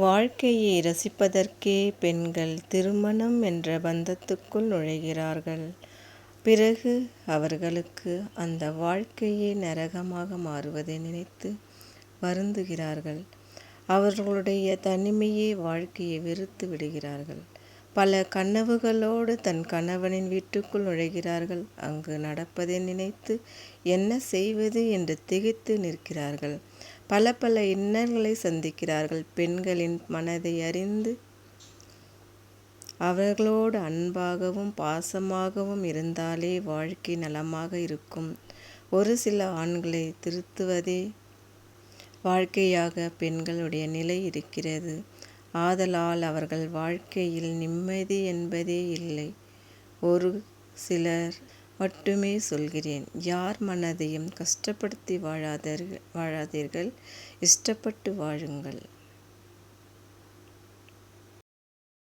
வாழ்க்கையை ரசிப்பதற்கே பெண்கள் திருமணம் என்ற பந்தத்துக்குள் நுழைகிறார்கள். பிறகு அவர்களுக்கு அந்த வாழ்க்கையே நரகமாக மாறுவதை நினைத்து வருந்துகிறார்கள். அவர்களுடைய தனிமையே வாழ்க்கையை வெறுத்து விடுகிறார்கள். பல கனவுகளோடு தன் கணவனின் வீட்டுக்குள் நுழைகிறார்கள். அங்கு நடப்பதை நினைத்து என்ன செய்வது என்று திகைத்து நிற்கிறார்கள். பல பல இன்னல்களை சந்திக்கிறார்கள். பெண்களின் மனதை அறிந்து அவர்களோடு அன்பாகவும் பாசமாகவும் இருந்தாலே வாழ்க்கை நலமாக இருக்கும். ஒரு சில ஆண்களை திருத்துவதே வாழ்க்கையாக பெண்களுடைய நிலை இருக்கிறது. ஆதலால் அவர்கள் வாழ்க்கையில் நிம்மதி என்பதே இல்லை. ஒரு சிலர் மட்டுமே சொல்கிறேன். யார் மனதையும் கஷ்டப்படுத்தி வாழாதீர்கள். இஷ்டப்பட்டு வாழுங்கள்.